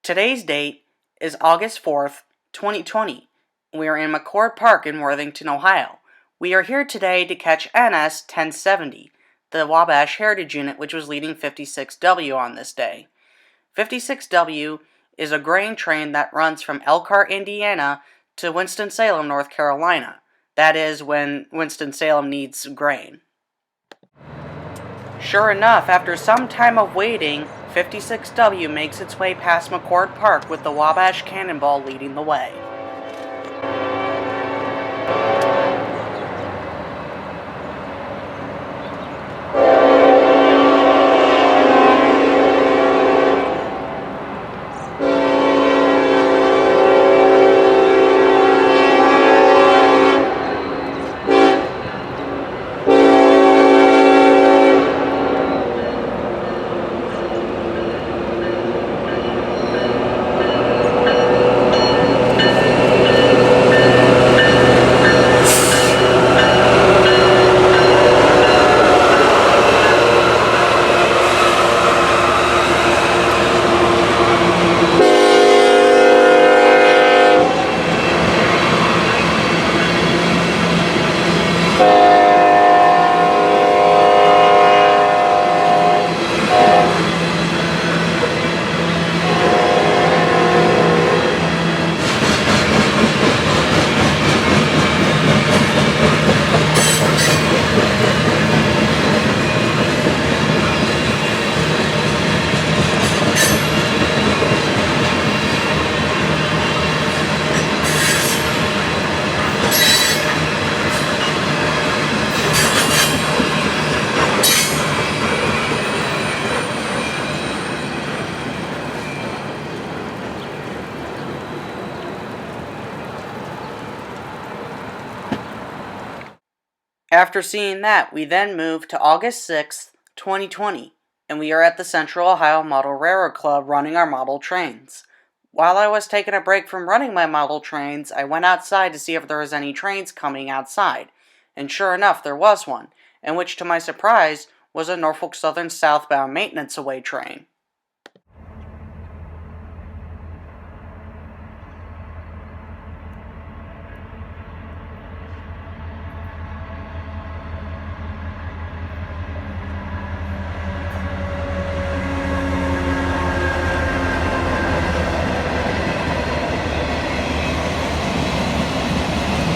Today's date is August 4th, 2020. We are in McCord Park in Worthington, Ohio. We are here today to catch NS 1070, the Wabash Heritage Unit which was leading 56W on this day. 56W is a grain train that runs from Elkhart, Indiana to Winston-Salem, North Carolina. That is, when Winston-Salem needs grain. Sure enough, after some time of waiting, 56W makes its way past McCord Park with the Wabash Cannonball leading the way. After seeing that, we then move to August 6th, 2020, and we are at the Central Ohio Model Railroad Club running our model trains. While I was taking a break from running my model trains, I went outside to see if there was any trains coming outside, and sure enough there was one, and which to my surprise was a Norfolk Southern southbound maintenance away train.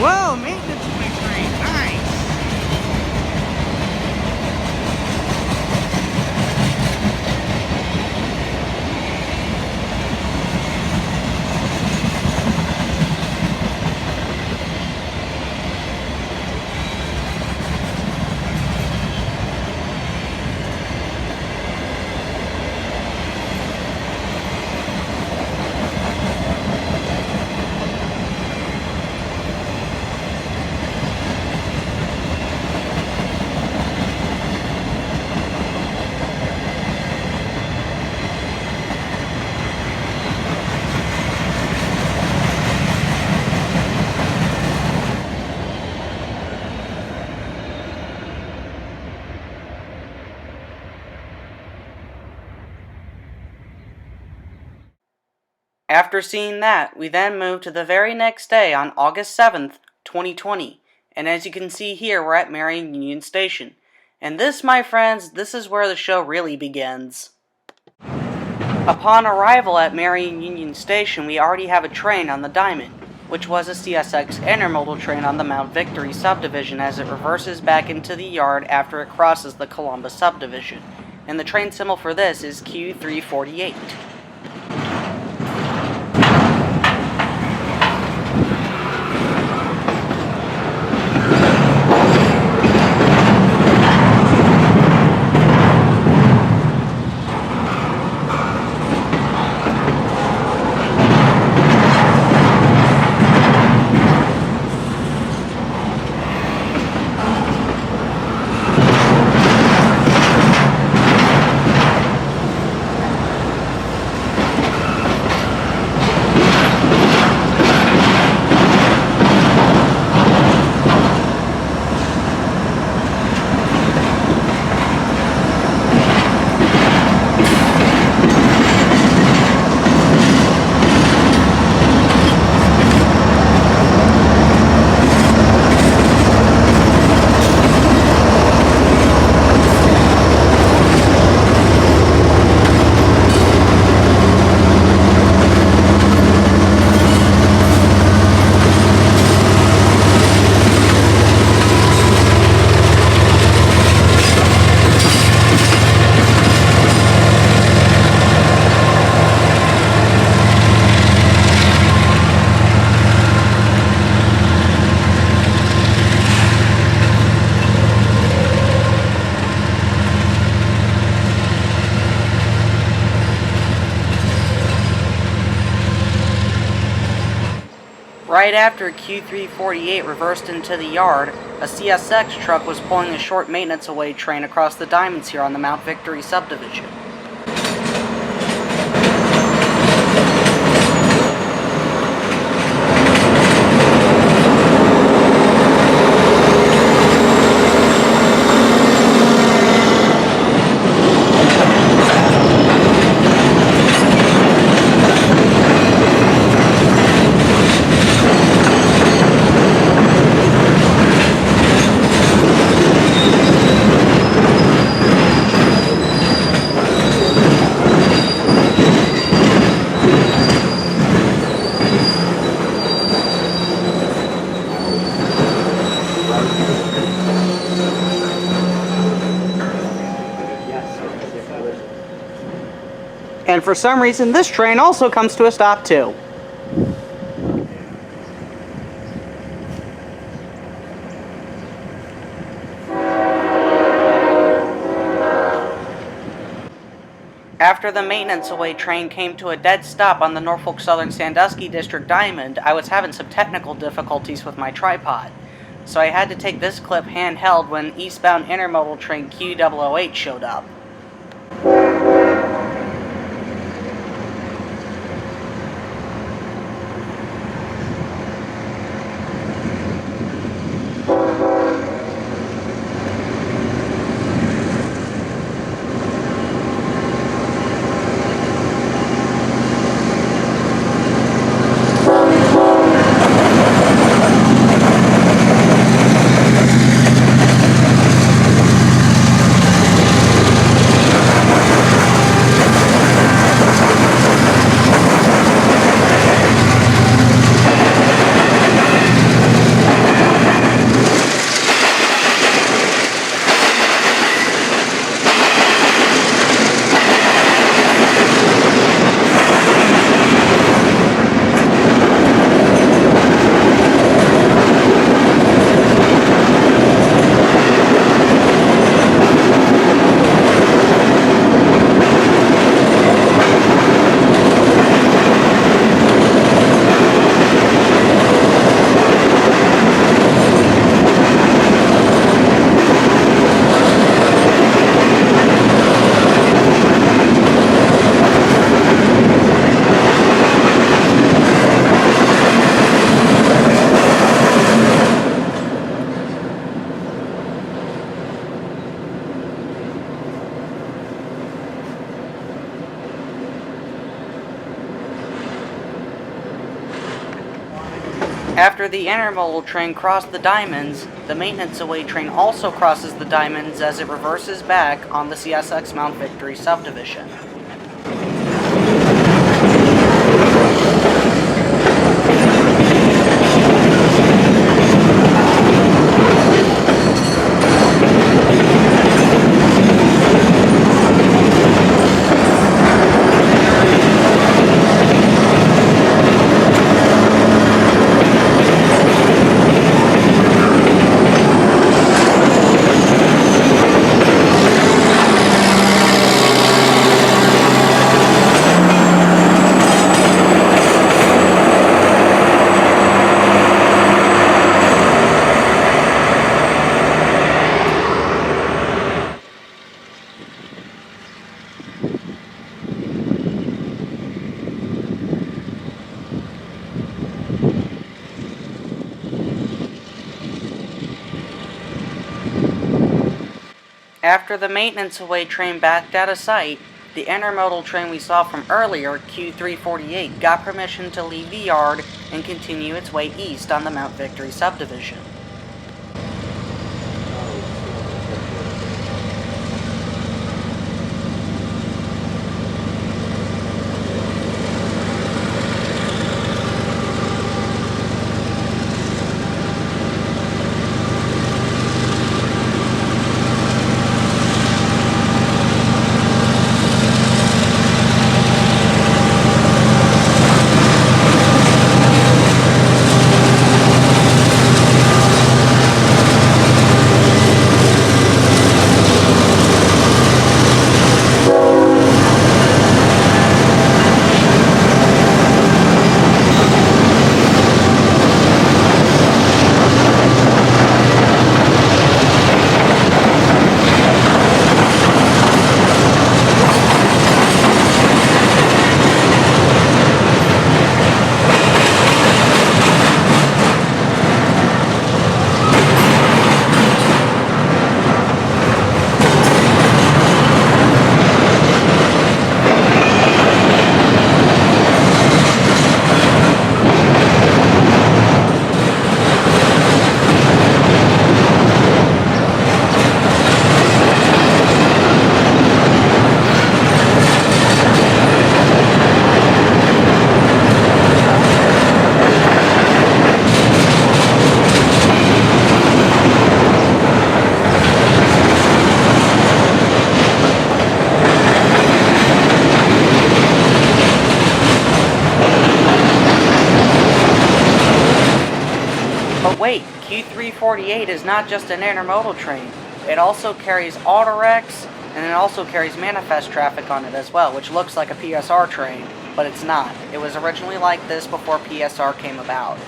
Whoa, maintenance away train, nice! After seeing that, we then moved to the very next day on August 7th, 2020, and as you can see here, we're at Marion Union Station. And this, my friends, this is where the show really begins. Upon arrival at Marion Union Station, we already have a train on the Diamond, which was a CSX intermodal train on the Mount Victory subdivision as it reverses back into the yard after it crosses the Columbus subdivision. And the train symbol for this is Q348. Right after Q348 reversed into the yard, a CSX truck was pulling a short maintenance away train across the diamonds here on the Mount Victory subdivision. And for some reason, this train also comes to a stop too. After the maintenance away train came to a dead stop on the Norfolk Southern Sandusky District Diamond, I was having some technical difficulties with my tripod, so I had to take this clip handheld when eastbound intermodal train Q008 showed up. After the intermodal train crossed the diamonds, the maintenance away train also crosses the diamonds as it reverses back on the CSX Mount Victory subdivision. After the maintenance away train backed out of sight, the intermodal train we saw from earlier, Q348, got permission to leave the yard and continue its way east on the Mount Victory subdivision. wait, Q348 is not just an intermodal train. It also carries autorex, and it also carries manifest traffic on it as well, which looks like a PSR train, but it's not. It was originally like this before PSR came about.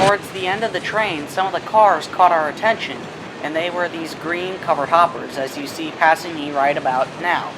Towards the end of the train, some of the cars caught our attention, and they were these green covered hoppers, as you see passing me right about now.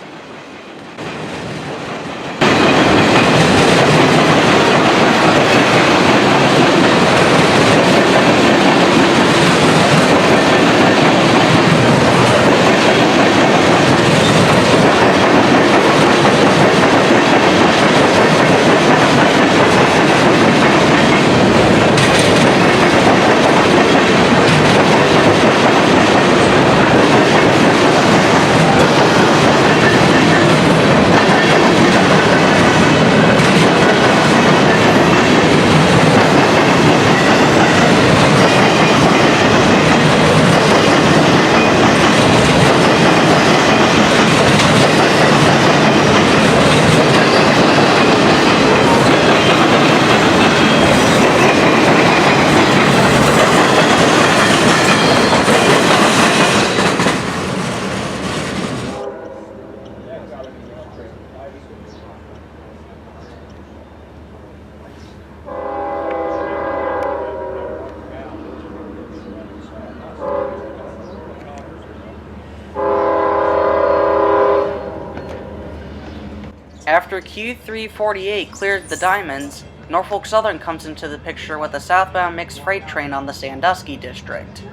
After Q348 cleared the diamonds, Norfolk Southern comes into the picture with a southbound mixed freight train on the Sandusky district.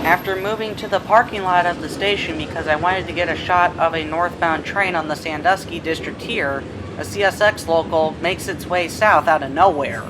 After moving to the parking lot of the station because I wanted to get a shot of a northbound train on the Sandusky district here, a CSX local makes its way south out of nowhere.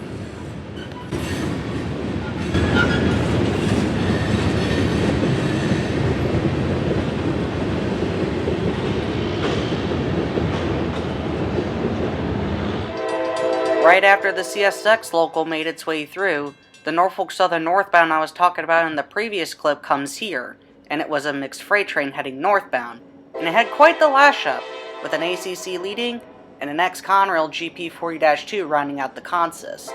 Right after the CSX local made its way through, the Norfolk Southern northbound I was talking about in the previous clip comes here, and it was a mixed freight train heading northbound, and it had quite the lash up, with an ACC leading and an ex-Conrail GP40-2 rounding out the consist.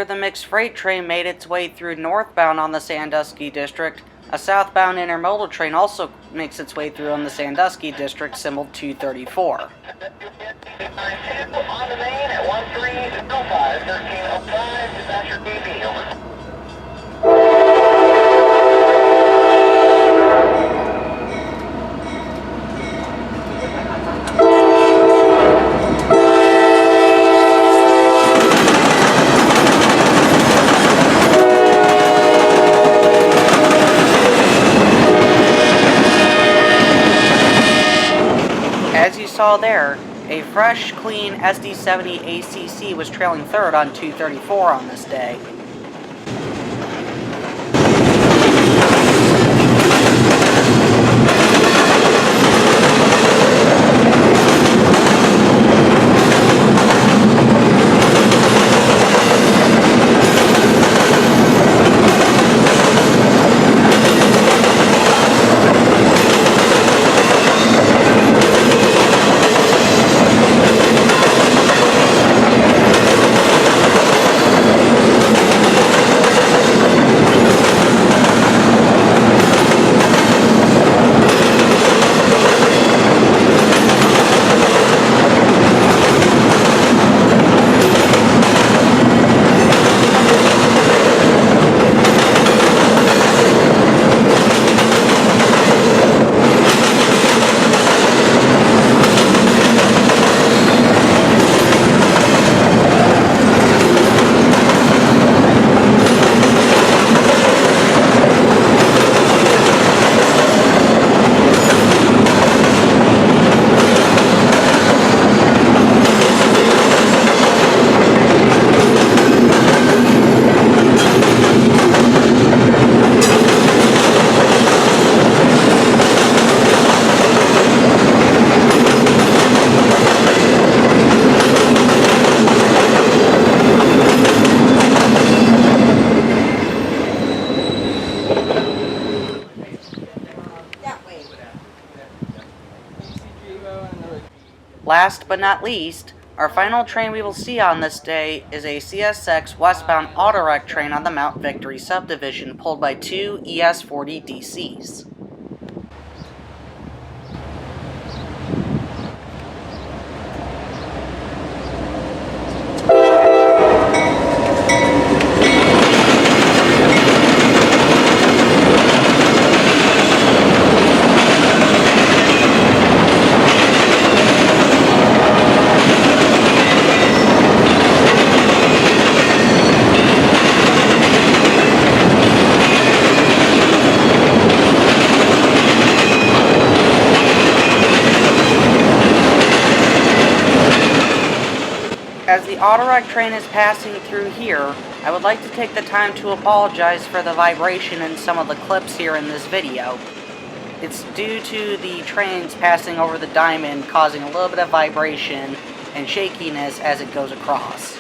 After the mixed freight train made its way through northbound on the Sandusky District, a southbound intermodal train also makes its way through on the Sandusky District, symbol 234. On the main at 1305, 1305, dispatcher DP, over. As you saw there, a fresh, clean SD70 ACC was trailing third on 234 on this day. Last but not least, our final train we will see on this day is a CSX westbound autorec train on the Mount Victory subdivision pulled by two ES40 DCs. As the autorec train is passing through here, I would like to take the time to apologize for the vibration in some of the clips here in this video. It's due to the trains passing over the diamond causing a little bit of vibration and shakiness as it goes across.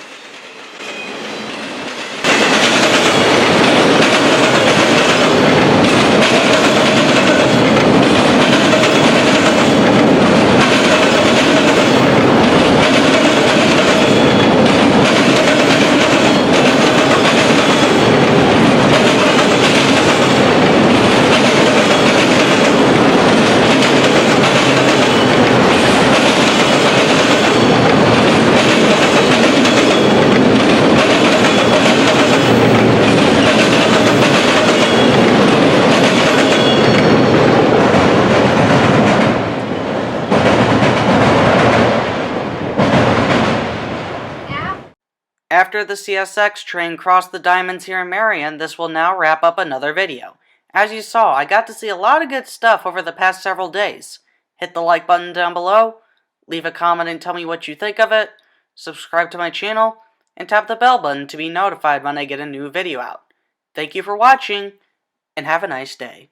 After the CSX train crossed the diamonds here in Marion, this will now wrap up another video. As you saw, I got to see a lot of good stuff over the past several days. Hit the like button down below, leave a comment and tell me what you think of it, subscribe to my channel, and tap the bell button to be notified when I get a new video out. Thank you for watching, and have a nice day.